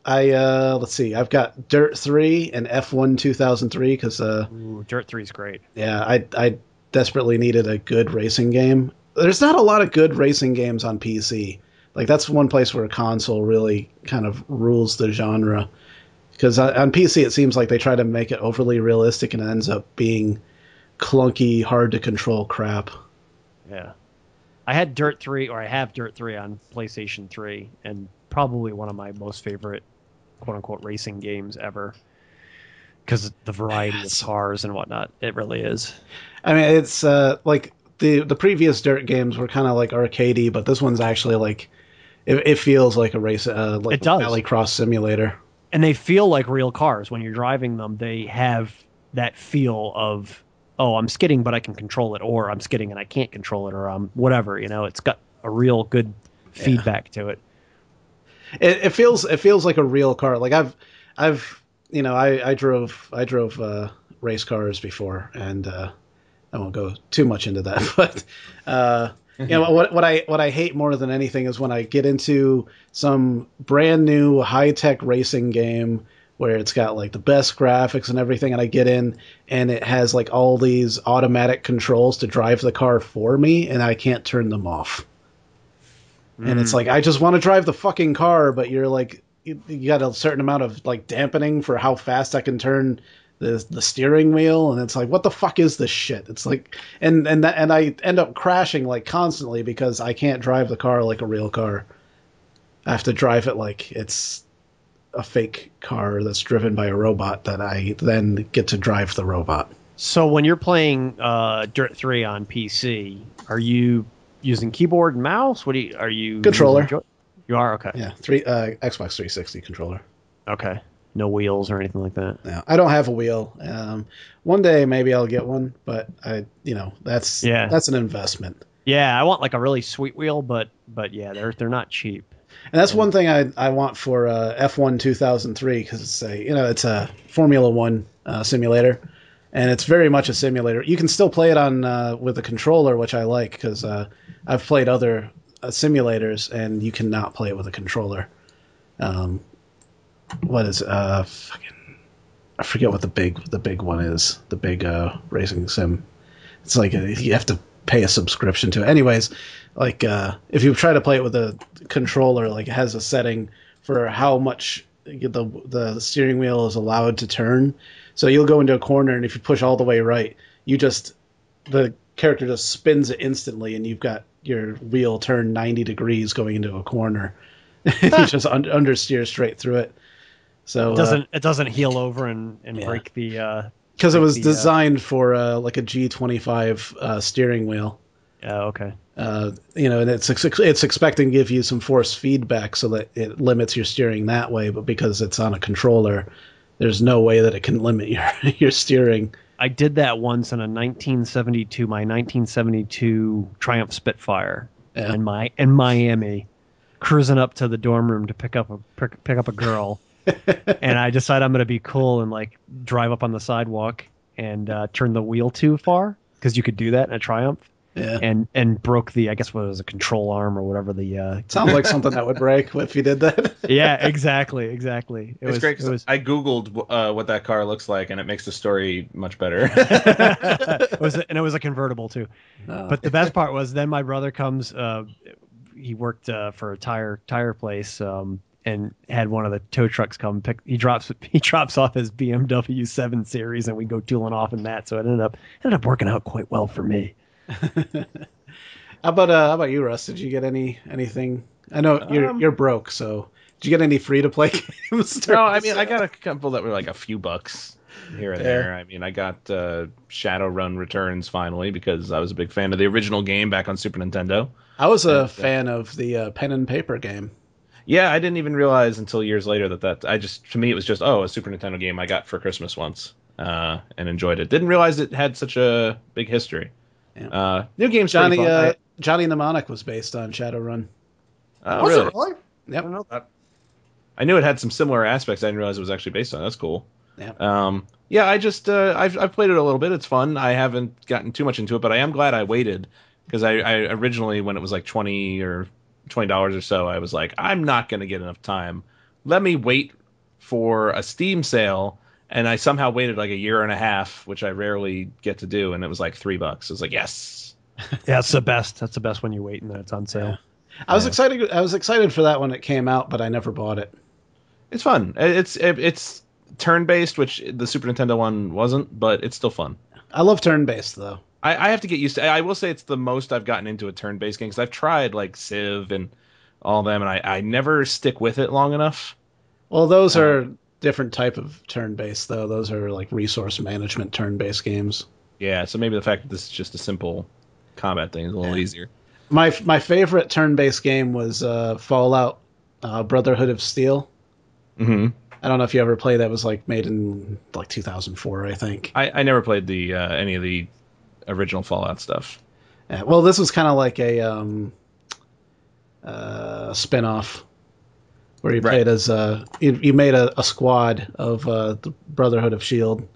Let's see. I've got Dirt 3 and F1 2003 because Dirt 3 is great. Yeah, I desperately needed a good racing game. There's not a lot of good racing games on PC. Like that's one place where a console really kind of rules the genre. Because on PC it seems like they try to make it overly realistic and it ends up being clunky, hard to control crap. Yeah. I have Dirt 3 on PlayStation 3, and probably one of my most favorite quote-unquote racing games ever. Because the variety of cars and whatnot, it really is. I mean, it's like the previous Dirt games were kind of like arcadey, but this one's actually like it feels like a race, like it does. a rallycross simulator. And they feel like real cars when you're driving them. They have that feel of, oh, I'm skidding, but I can control it, or I'm skidding and I can't control it, or whatever. It's got a real good feedback to it. It feels like a real car. Like I drove race cars before, and I won't go too much into that. But what I hate more than anything is when I get into some brand new high tech racing game where it's got like the best graphics and everything, and I get in and it has like all these automatic controls to drive the car for me, and I can't turn them off. And it's like, I just want to drive the fucking car, but you're like, you got a certain amount of like dampening for how fast I can turn the steering wheel, and it's like, what the fuck is this shit? It's like, and I end up crashing like constantly because I can't drive the car like a real car. I have to drive it like it's a fake car that's driven by a robot that I then get to drive the robot. So when you're playing Dirt 3 on PC, are you using keyboard and mouse? Are you controller? You are? Okay. Yeah, Xbox 360 controller. Okay. No wheels or anything like that? No, I don't have a wheel. One day maybe I'll get one, but that's an investment. Yeah, I want like a really sweet wheel, but yeah, they're not cheap. And that's one thing I want for F1 2003 because it's a Formula One simulator, and it's very much a simulator. You can still play it on with a controller, which I like because I've played other simulators and you cannot play it with a controller. What is I forget what the big one is. The big racing sim. It's like you have to pay a subscription to it. Anyways, like if you try to play it with a controller, like it has a setting for how much the steering wheel is allowed to turn. So you'll go into a corner, and if you push all the way right, the character just spins it instantly, and you've got your wheel turned 90 degrees going into a corner. You just understeer straight through it. So it doesn't heel over and break the because it was designed for like a G25 steering wheel. Oh, okay. And it's expecting to give you some force feedback so that it limits your steering that way, but because it's on a controller, there's no way that it can limit your steering. I did that once in a 1972, my 1972 Triumph Spitfire in Miami, cruising up to the dorm room to pick up a girl, and I decided I'm going to be cool and like drive up on the sidewalk and turn the wheel too far, because you could do that in a Triumph. Yeah. And broke the, I guess what it was, a control arm or whatever the sounds like something that would break if you did that. Yeah, exactly. It's great because I googled what that car looks like, and it makes the story much better. It was a convertible too. But the best part was then my brother comes. He worked for a tire place, and had one of the tow trucks come pick. He drops off his BMW 7 Series, and we go tooling off in that. So it ended up working out quite well for me. How about you, Russ? Did you get anything? I know you're broke, so did you get any free to play games? No, I mean I got a couple that were like a few bucks here and there. I mean I got Shadowrun Returns finally because I was a big fan of the original game back on Super Nintendo. I was a fan of the pen and paper game. Yeah, I didn't even realize until years later to me it was just a Super Nintendo game I got for Christmas once and enjoyed it. Didn't realize it had such a big history. Yeah. New game's Johnny fun. Johnny Mnemonic was based on Shadowrun. Oh, really? It really? Yep. I don't know that. I knew it had some similar aspects. I didn't realize it was actually based on. That's cool. Yeah. Yeah. I just I've played it a little bit. It's fun. I haven't gotten too much into it, but I am glad I waited because I originally, when it was like $20 or so, I was like, I'm not gonna get enough time. Let me wait for a Steam sale. And I somehow waited like a year and a half, which I rarely get to do, and it was like $3. I was like, yes. Yeah, that's the best. That's the best when you wait and then it's on sale. Yeah. I was excited for that when it came out, but I never bought it. It's fun. It's turn-based, which the Super Nintendo one wasn't, but it's still fun. I love turn-based though. I have to get used to. I will say it's the most I've gotten into a turn-based game because I've tried like Civ and all of them, and I never stick with it long enough. Well, those are different type of turn-based though. Those are like resource management turn-based games. Yeah, so maybe the fact that this is just a simple combat thing is a little easier. My favorite turn-based game was Fallout Brotherhood of Steel. Mm-hmm. I don't know if you ever played that. It was like made in like 2004, I think. I never played the any of the original Fallout stuff. Yeah, well, this was kind of like a spin-off where you played as you made a squad of the Brotherhood of Shield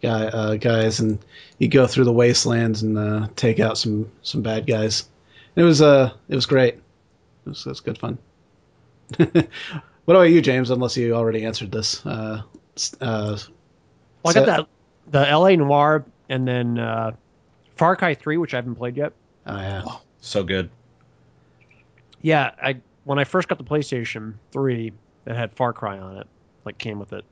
guys, and you go through the wastelands and take out some bad guys. It was great. It was good fun. What about you, James? Unless you already answered this. Well, I got the L.A. Noire and then Far Cry 3, which I haven't played yet. Oh yeah, so good. Yeah, when I first got the PlayStation 3, it had Far Cry on it, like came with it,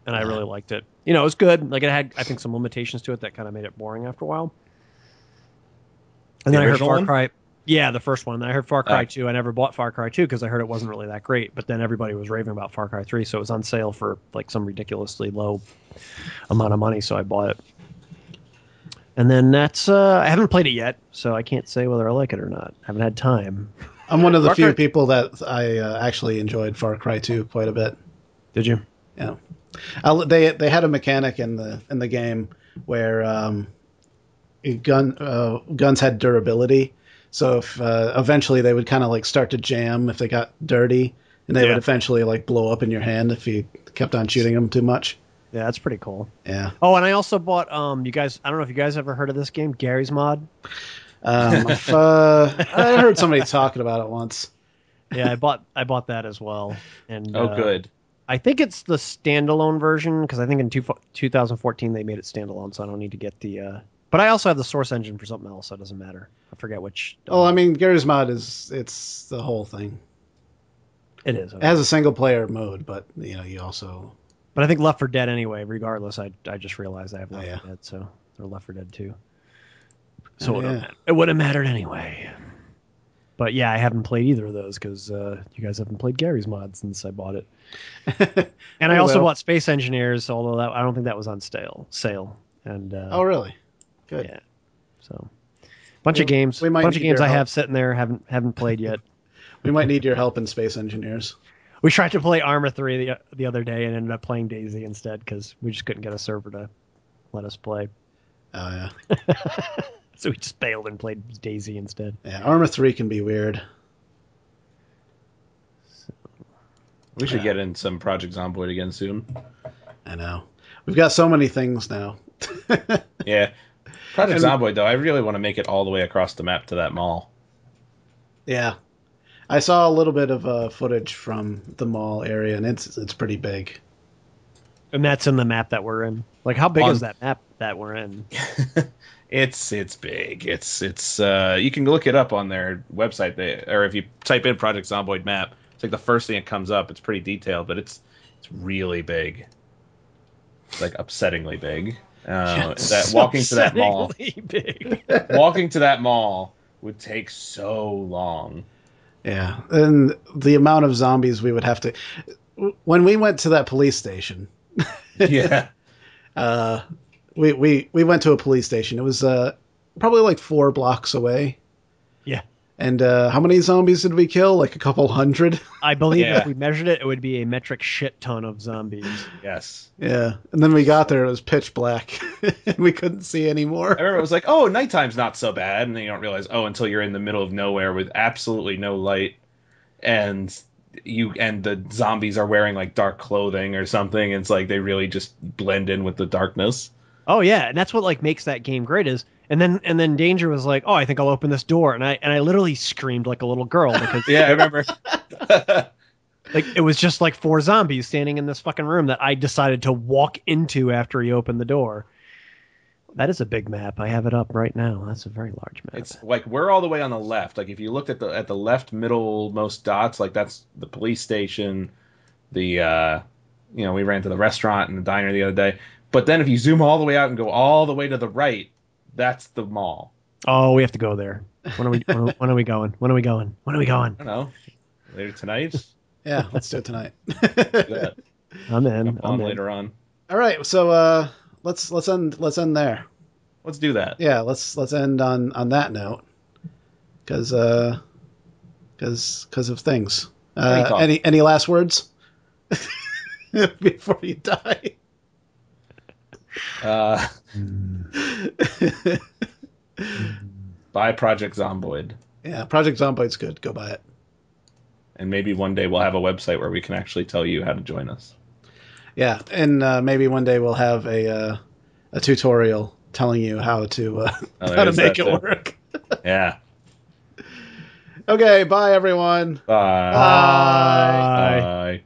and I really liked it. It was good. Like it had, I think, some limitations to it that kind of made it boring after a while. And then I heard Far Cry. Yeah, the first one. And then I heard Far Cry 2. I never bought Far Cry 2 because I heard it wasn't really that great. But then everybody was raving about Far Cry 3, so it was on sale for like some ridiculously low amount of money, so I bought it. And then that's I haven't played it yet, so I can't say whether I like it or not. I haven't had time. I'm one of the few people that I actually enjoyed Far Cry 2 quite a bit. Did you? Yeah. They had a mechanic in the game where guns had durability. So if eventually they would kind of like start to jam if they got dirty, and they would eventually like blow up in your hand if you kept on shooting them too much. Yeah, that's pretty cool. Yeah. Oh, and I also bought you guys. I don't know if you guys ever heard of this game, Gary's Mod. I heard somebody talking about it once. Yeah, I bought that as well. And good. I think it's the standalone version because I think in 2014 they made it standalone, so I don't need to get the. But I also have the source engine for something else, so it doesn't matter. I forget which. Oh, I mean, Gary's Mod it's the whole thing. It is. Okay. It has a single player mode, but you also. But I think Left 4 Dead anyway. Regardless, I just realized I have Left 4 Dead, so or Left 4 Dead 2. So it would have mattered anyway. But yeah, I haven't played either of those because you guys haven't played Gary's Mod since I bought it. And I also bought Space Engineers, although I don't think that was on sale. And oh, really? Good. Yeah. So, Bunch of games. We might Bunch of need games your I help. have sitting there haven't played yet. We might need your help in Space Engineers. We tried to play Arma 3 the other day and ended up playing DayZ instead because we just couldn't get a server to let us play. Oh, yeah. So we just bailed and played DayZ instead. Yeah, Arma 3 can be weird. We should get in some Project Zomboid again soon. I know. We've got so many things now. Yeah. Project Zomboid, though, I really want to make it all the way across the map to that mall. Yeah. I saw a little bit of footage from the mall area, and it's pretty big. And that's in the map that we're in. Like, how big is that map that we're in? It's big. It's you can look it up on their website. Or if you type in Project Zomboid map, it's like the first thing that comes up. It's pretty detailed, but it's really big. It's like upsettingly big. Walking to that mall, big. walking to that mall would take so long. Yeah, and the amount of zombies we would have to. When we went to that police station, Yeah. we went to a police station. It was probably like 4 blocks away. Yeah. And how many zombies did we kill? Like a couple hundred? I believe Yeah. if we measured it, it would be a metric shit ton of zombies. Yes. Yeah. And then we got there, it was pitch black. And we couldn't see anymore. I remember it was like, oh, nighttime's not so bad, and then you don't realize, until you're in the middle of nowhere with absolutely no light, and the zombies are wearing like dark clothing or something. And it's like they really just blend in with the darkness. Oh yeah, and that's what like makes that game great is. And then Danger was like, "Oh, I think I'll open this door," and I literally screamed like a little girl because Yeah, I remember. like it was just like 4 zombies standing in this fucking room that I decided to walk into after he opened the door. That is a big map. I have it up right now. That's a very large map. It's like we're all the way on the left. Like if you looked at the left middlemost dots, like that's the police station. We ran to the restaurant and the diner the other day. But then if you zoom all the way out and go all the way to the right, that's the mall. Oh, we have to go there. When are we going? When are we going? When are we going? I don't know. Later tonight. Yeah, let's do it tonight. Do that. I'm in. Jump on later on. All right, so let's end there. Let's do that. Yeah, let's end on that note, because of things. Any last words before you die? Buy Project Zomboid. Yeah, Project Zomboid's good. Go buy it. And maybe one day we'll have a website where we can actually tell you how to join us. Yeah, and maybe one day we'll have a tutorial telling you how to make it work. Yeah. Okay, bye everyone. Bye. Bye. Bye.